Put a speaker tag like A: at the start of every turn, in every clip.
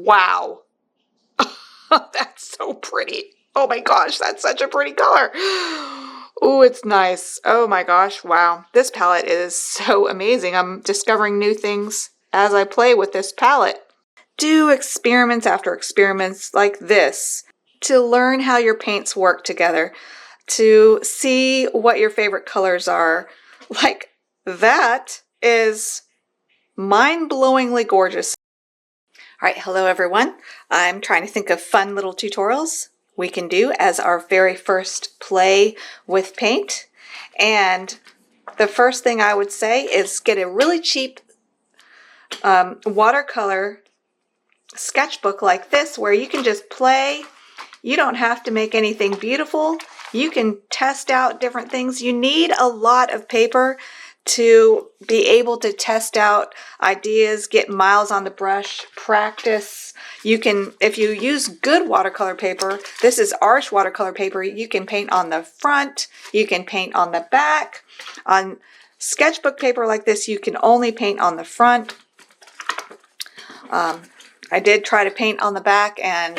A: Wow. That's so pretty. Oh my gosh, that's such a pretty color. Oh, it's nice. Oh my gosh, wow. This palette is so amazing. I'm discovering new things as I play with this palette. Do experiments after experiments like this to learn how your paints work together, to see what your favorite colors are. Like that is mind-blowingly gorgeous. All right, hello everyone. I'm trying to think of fun little tutorials we can do as our very first play with paint. And the first thing I would say is get a really cheap watercolor sketchbook like this where you can just play. You don't have to make anything beautiful. You can test out different things. You need a lot of paper to be able to test out ideas, get miles on the brush, practice. You can, if you use good watercolor paper, this is Arch watercolor paper, you can paint on the front, you can paint on the back. On sketchbook paper like this, you can only paint on the front. I did try to paint on the back, and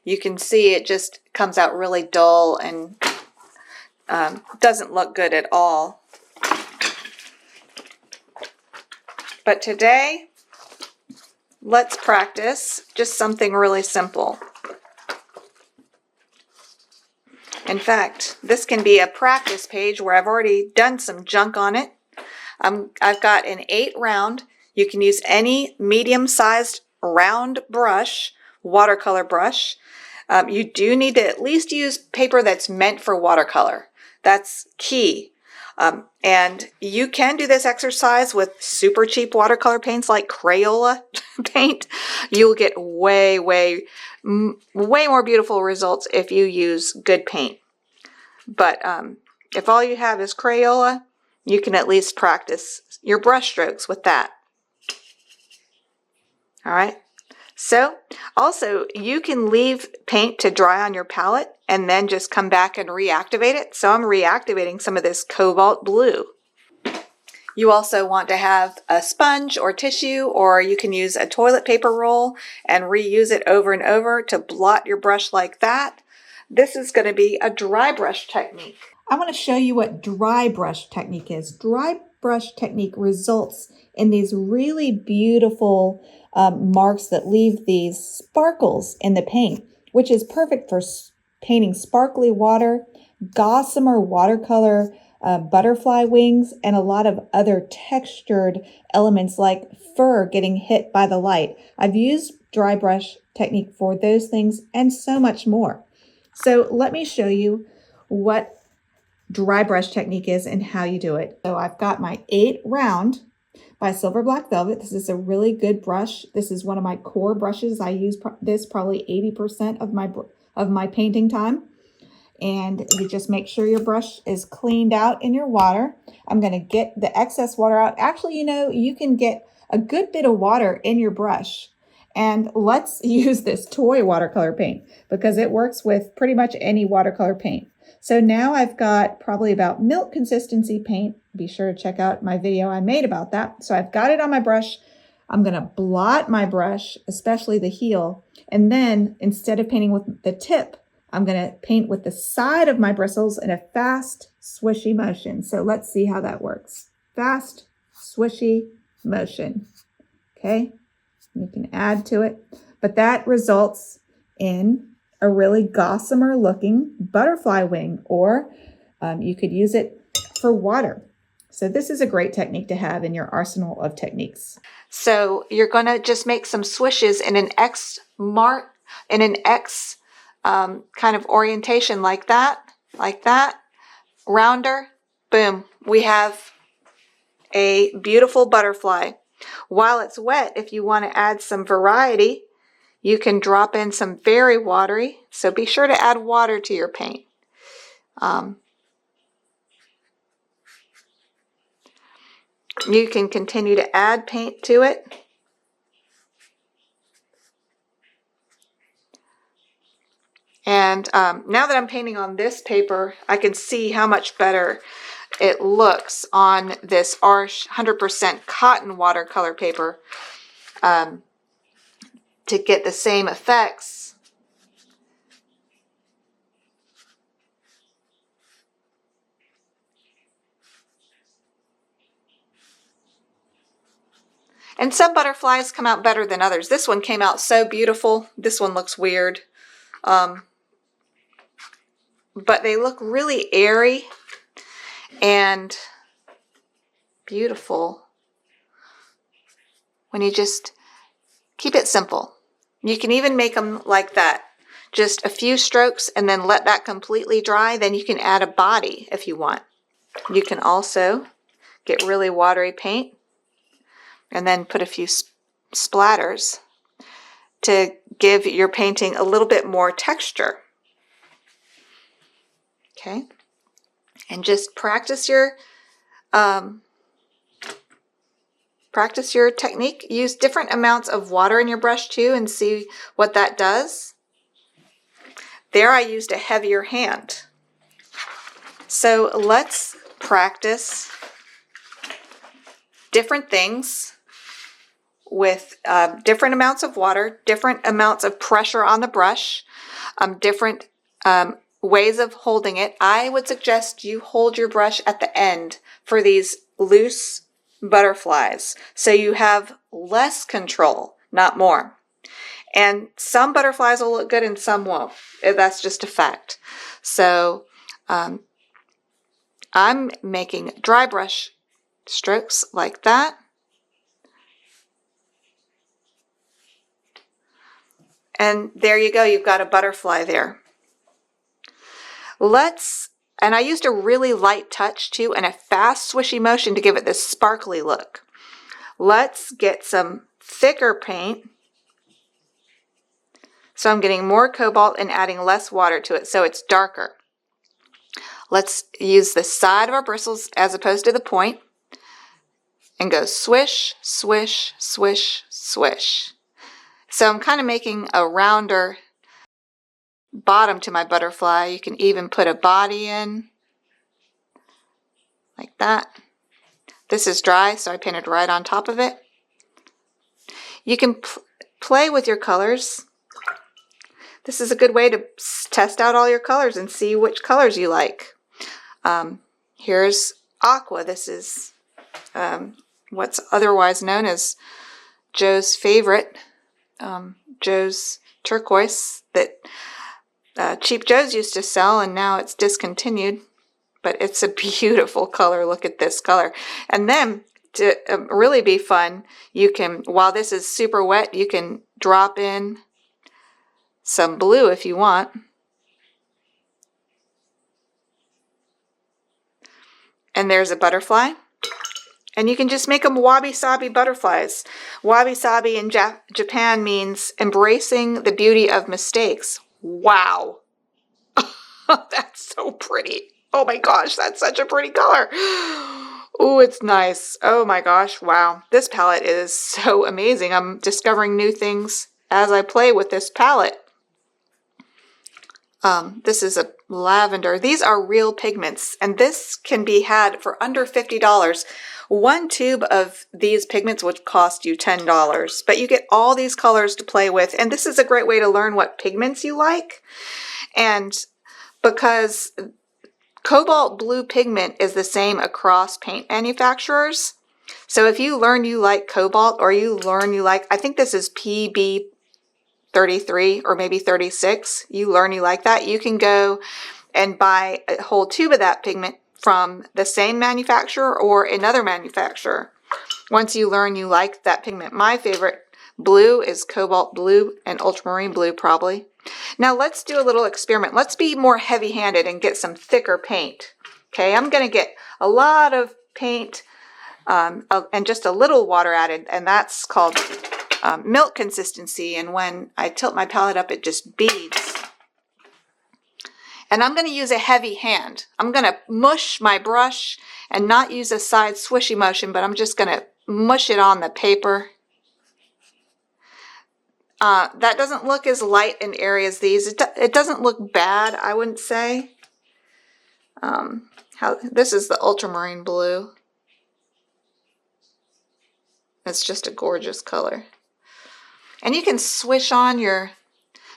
A: you can see it just comes out really dull and doesn't look good at all. But today, let's practice just something really simple. In fact, this can be a practice page where I've already done some junk on it. I've got an 8 round. You can use any medium-sized round brush, watercolor brush. You do need to at least use paper that's meant for watercolor. That's key. And you can do this exercise with super cheap watercolor paints like Crayola paint. You'll get way more beautiful results if you use good paint. But if all you have is Crayola, you can at least practice your brush strokes with that. All right. So also you can leave paint to dry on your palette and then just come back and reactivate it. So I'm reactivating some of this cobalt blue. You also want to have a sponge or tissue, or you can use a toilet paper roll and reuse it over and over to blot your brush like that. This is going to be a dry brush technique. I want to show you what dry brush technique is. Dry brush technique results in these really beautiful marks that leave these sparkles in the paint, which is perfect for painting sparkly water, gossamer watercolor, butterfly wings, and a lot of other textured elements like fur getting hit by the light. I've used dry brush technique for those things and so much more. So let me show you what dry brush technique is and how you do it. So I've got my 8 round by Silver Black Velvet. This is a really good brush. This is one of my core brushes. I use this probably 80% of my painting time. And you just make sure your brush is cleaned out in your water. I'm going to get the excess water out. Actually, you know, you can get a good bit of water in your brush. And let's use this toy watercolor paint because it works with pretty much any watercolor paint. So now I've got probably about milk consistency paint. Be sure to check out my video I made about that. So I've got it on my brush. I'm going to blot my brush, especially the heel. And then instead of painting with the tip, I'm going to paint with the side of my bristles in a fast, swishy motion. So let's see how that works. Fast, swishy motion. Okay, you can add to it. But that results in a really gossamer looking butterfly wing, or you could use it for water. So this is a great technique to have in your arsenal of techniques. So you're going to just make some swishes in an X mark, in an X kind of orientation like that, rounder, boom. We have a beautiful butterfly. While it's wet, if you want to add some variety, you can drop in some very watery, so be sure to add water to your paint. You can continue to add paint to it. And now that I'm painting on this paper, I can see how much better it looks on this Arch 100% cotton watercolor paper. to get the same effects. And some butterflies come out better than others. This one came out so beautiful. This one looks weird. But they look really airy and beautiful when you just keep it simple. You can even make them like that. Just a few strokes and then let that completely dry. Then you can add a body if you want. You can also get really watery paint and then put a few splatters to give your painting a little bit more texture. Okay, and just practice your technique. Use different amounts of water in your brush too and see what that does. There I used a heavier hand. So let's practice different things with different amounts of water, different amounts of pressure on the brush, different ways of holding it. I would suggest you hold your brush at the end for these loose butterflies so you have less control, not more. And some butterflies will look good and some won't. That's just a fact. So I'm making dry brush strokes like that. And there you go, you've got a butterfly there. And I used a really light touch too and a fast swishy motion to give it this sparkly look. Let's get some thicker paint. So I'm getting more cobalt and adding less water to it so it's darker. Let's use the side of our bristles as opposed to the point and go swish, swish, swish, swish. So I'm kind of making a rounder bottom to my butterfly. You can even put a body in like that. This is dry, so I painted right on top of it. You can play with your colors. This is a good way to test out all your colors and see which colors you like. Here's aqua. This is what's otherwise known as Joe's favorite, Joe's turquoise that Cheap Joe's used to sell and now it's discontinued, but it's a beautiful color. Look at this color. And then to really be fun, you can, while this is super wet, you can drop in some blue if you want. And there's a butterfly. And you can just make them wabi-sabi butterflies. Wabi-sabi in Japan means embracing the beauty of mistakes. Wow. That's so pretty. Oh my gosh, that's such a pretty color. Oh, it's nice. Oh my gosh, wow. This palette is so amazing. I'm discovering new things as I play with this palette. This is a lavender. These are real pigments, and this can be had for under $50. One tube of these pigments would cost you $10, but you get all these colors to play with, and this is a great way to learn what pigments you like. And because cobalt blue pigment is the same across paint manufacturers, so if you learn you like cobalt, or you learn you like, I think this is PB 33 or maybe 36, you learn you like that, you can go and buy a whole tube of that pigment from the same manufacturer or another manufacturer. Once you learn you like that pigment. My favorite blue is cobalt blue and ultramarine blue probably. Now let's do a little experiment. Let's be more heavy-handed and get some thicker paint. Okay, I'm going to get a lot of paint and just a little water added, and that's called milk consistency, and when I tilt my palette up it just beads. And I'm going to use a heavy hand. I'm going to mush my brush and not use a side swishy motion, but I'm just going to mush it on the paper. That doesn't look as light and airy as these. It doesn't look bad, I wouldn't say. This is the ultramarine blue. It's just a gorgeous color. And you can swish on your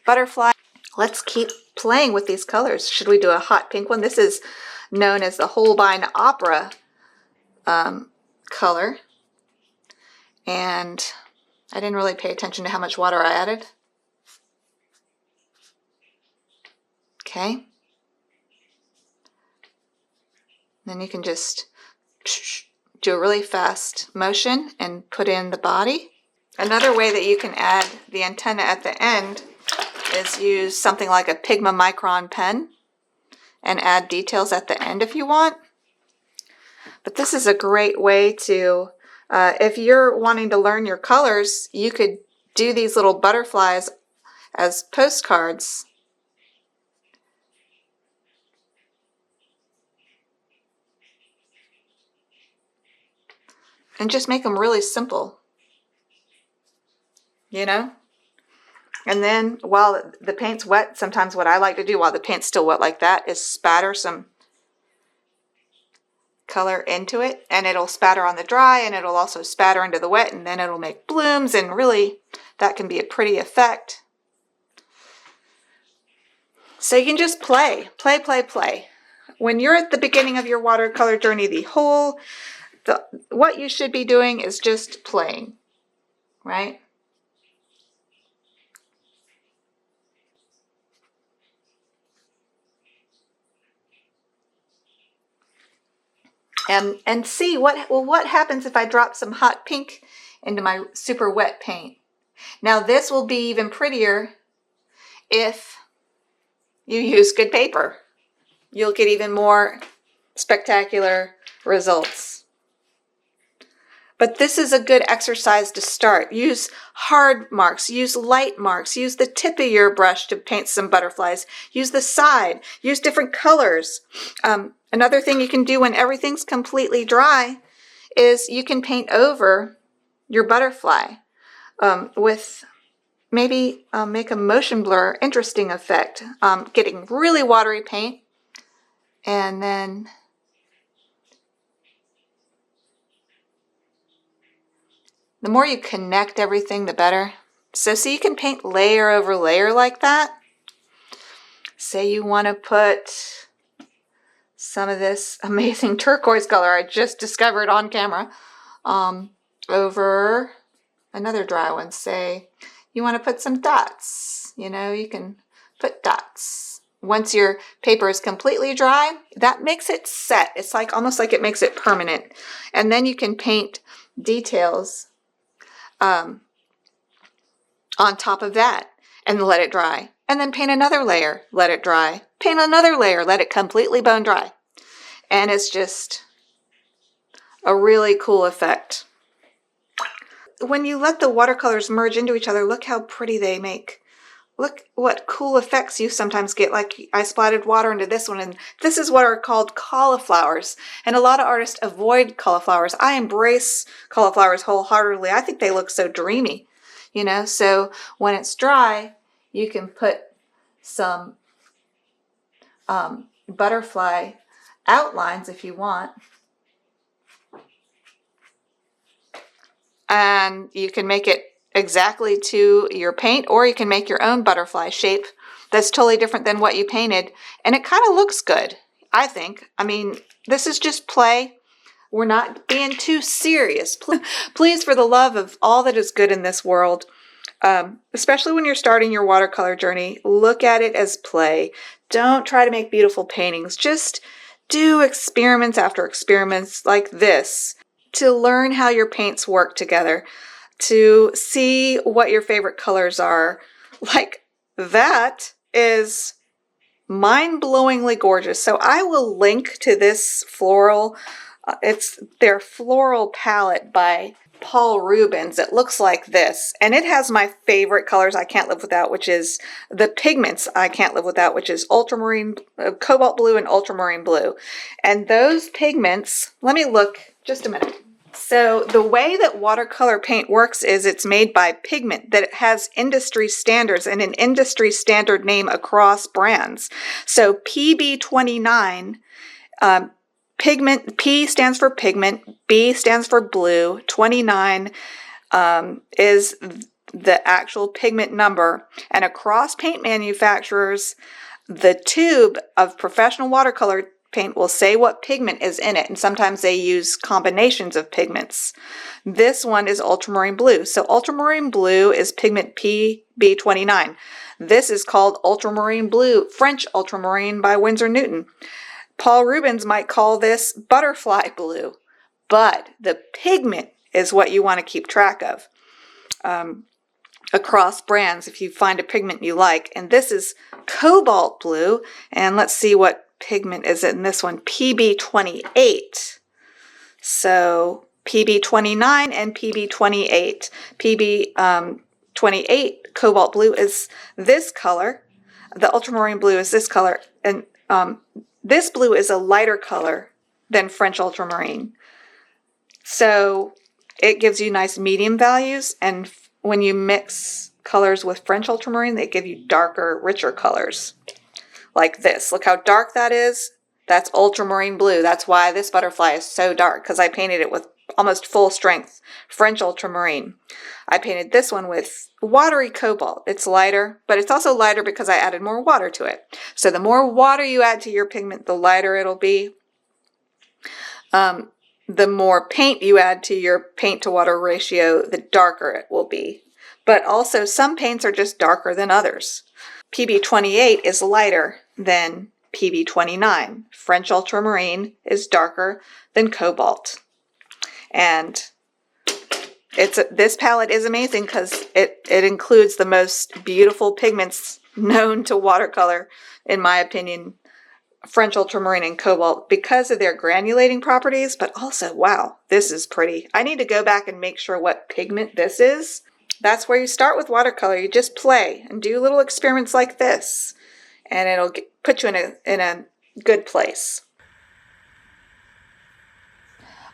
A: butterfly. Let's keep playing with these colors. Should we do a hot pink one? This is known as the Holbein Aureolin color. And I didn't really pay attention to how much water I added. Okay. Then you can just do a really fast motion and put in the body. Another way that you can add the antenna at the end is use something like a Pigma Micron pen and add details at the end if you want. But this is a great way to, if you're wanting to learn your colors, you could do these little butterflies as postcards. And just make them really simple, you know? And then while the paint's wet, sometimes what I like to do while the paint's still wet like that is spatter some color into it, and it'll spatter on the dry and it'll also spatter into the wet, and then it'll make blooms, and really that can be a pretty effect. So you can just play. When you're at the beginning of your watercolor journey, what you should be doing is just playing, right? And see what happens if I drop some hot pink into my super wet paint. Now this will be even prettier if you use good paper. You'll get even more spectacular results. But this is a good exercise to start. Use hard marks, use light marks, use the tip of your brush to paint some butterflies, use the side, use different colors. Another thing you can do when everything's completely dry is you can paint over your butterfly with maybe make a motion blur, interesting effect. Getting really watery paint, and then the more you connect everything, the better. So see, you can paint layer over layer like that. Say you want to put some of this amazing turquoise color I just discovered on camera over another dry one. Say you want to put some dots. You know, you can put dots. Once your paper is completely dry, that makes it set. It's like almost like it makes it permanent. And then you can paint details on top of that and let it dry. And then paint another layer, let it dry. Paint another layer, let it completely bone dry. And it's just a really cool effect. When you let the watercolors merge into each other, look how pretty they make. Look what cool effects you sometimes get, like I splattered water into this one, and this is what are called cauliflowers. And a lot of artists avoid cauliflowers. I embrace cauliflowers wholeheartedly. I think they look so dreamy, you know. So when it's dry, you can put some butterfly outlines if you want. And you can make it exactly to your paint, or you can make your own butterfly shape that's totally different than what you painted, and it kind of looks good, I think. I mean, this is just play. We're not being too serious. Please, for the love of all that is good in this world, especially when you're starting your watercolor journey, look at it as play. Don't try to make beautiful paintings. Just do experiments after experiments like this to learn how your paints work together, to see what your favorite colors are. Like that is mind-blowingly gorgeous. So I will link to this floral. It's their floral palette by Paul Rubens. It looks like this, and it has my favorite colors I can't live without, which is the pigments I can't live without, which is ultramarine, cobalt blue and ultramarine blue. And those pigments, let me look just a minute. So the way that watercolor paint works is it's made by pigment that has industry standards and an industry standard name across brands. So PB29, pigment, P stands for pigment, B stands for blue, 29 is the actual pigment number. And across paint manufacturers, the tube of professional watercolor paint will say what pigment is in it, and sometimes they use combinations of pigments. This one is ultramarine blue. So ultramarine blue is pigment PB29. This is called ultramarine blue, French ultramarine by Winsor Newton. Paul Rubens might call this butterfly blue, but the pigment is what you want to keep track of across brands if you find a pigment you like. And this is cobalt blue, and let's see what pigment is in this one, PB28. So PB29 and PB28. PB28 cobalt blue is this color. The ultramarine blue is this color, and this blue is a lighter color than French ultramarine. So it gives you nice medium values, and when you mix colors with French ultramarine, they give you darker, richer colors. Like this. Look how dark that is. That's ultramarine blue. That's why this butterfly is so dark, because I painted it with almost full strength French ultramarine. I painted this one with watery cobalt. It's lighter, but it's also lighter because I added more water to it. So the more water you add to your pigment, the lighter it'll be. The more paint you add to your paint to water ratio, the darker it will be. But also some paints are just darker than others. PB28 is lighter than PB29. French ultramarine is darker than cobalt. And this palette is amazing because it includes the most beautiful pigments known to watercolor, in my opinion, French ultramarine and cobalt, because of their granulating properties, but also, wow, this is pretty. I need to go back and make sure what pigment this is. That's where you start with watercolor. You just play and do little experiments like this, and it'll put you in a good place.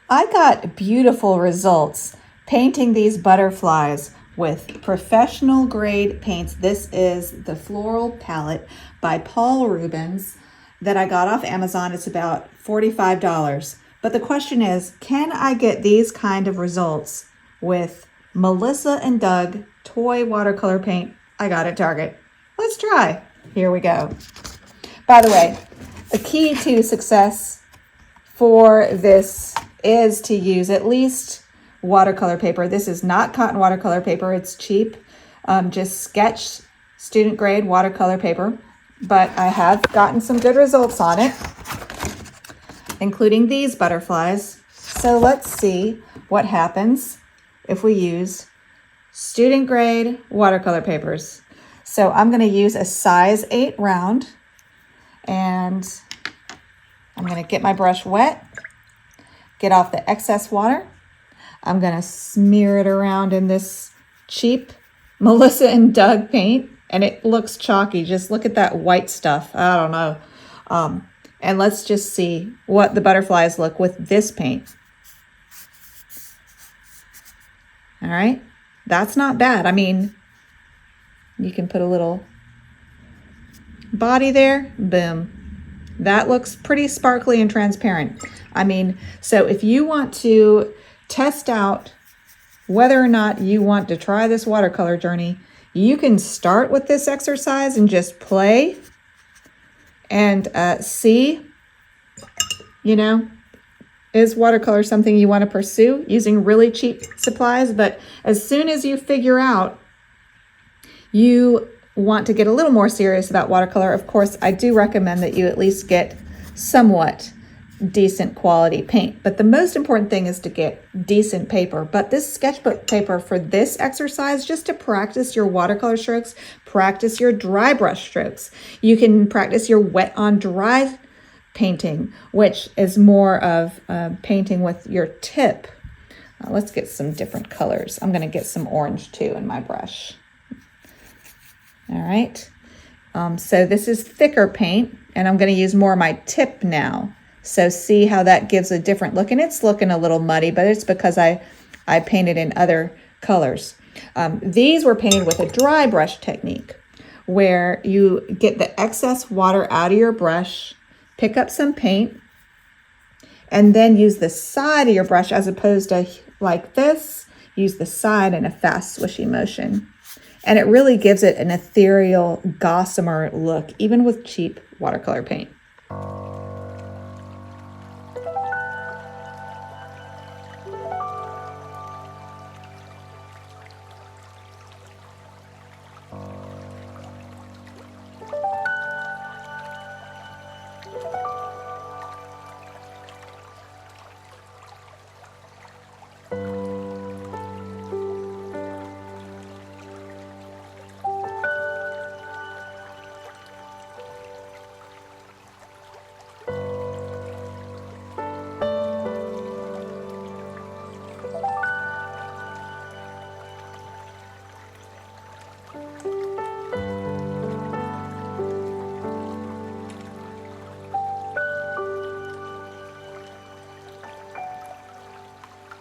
A: I got beautiful results painting these butterflies with professional grade paints. This is the Floral palette by Paul Rubens that I got off Amazon. It's about $45. But the question is, can I get these kind of results with Melissa and Doug toy watercolor paint I got at Target? Let's try. Here we go. By the way, the key to success for this is to use at least watercolor paper. This is not cotton watercolor paper. It's cheap. Just sketch student grade watercolor paper. But I have gotten some good results on it, including these butterflies. So let's see what happens if we use student grade watercolor papers. So I'm going to use a size 8 round, and I'm going to get my brush wet, get off the excess water. I'm going to smear it around in this cheap Melissa and Doug paint, and it looks chalky. Just look at that white stuff. I don't know. And let's just see what the butterflies look with this paint. All right, that's not bad. I mean, you can put a little body there, boom. That looks pretty sparkly and transparent. I mean, so if you want to test out whether or not you want to try this watercolor journey, you can start with this exercise and just play and see, is watercolor something you want to pursue using really cheap supplies? But as soon as you figure out you want to get a little more serious about watercolor, of course, I do recommend that you at least get somewhat decent quality paint. But the most important thing is to get decent paper. But this sketchbook paper for this exercise, just to practice your watercolor strokes, practice your dry brush strokes. You can practice your wet on dry painting, which is more of painting with your tip. Let's get some different colors. I'm going to get some orange too in my brush. All right. So this is thicker paint, and I'm going to use more of my tip now. So see how that gives a different look, and it's looking a little muddy, but it's because I painted in other colors. These were painted with a dry brush technique, where you get the excess water out of your brush, pick up some paint, and then use the side of your brush as opposed to like this. use the side in a fast swishy motion. And it really gives it an ethereal, gossamer look, even with cheap watercolor paint.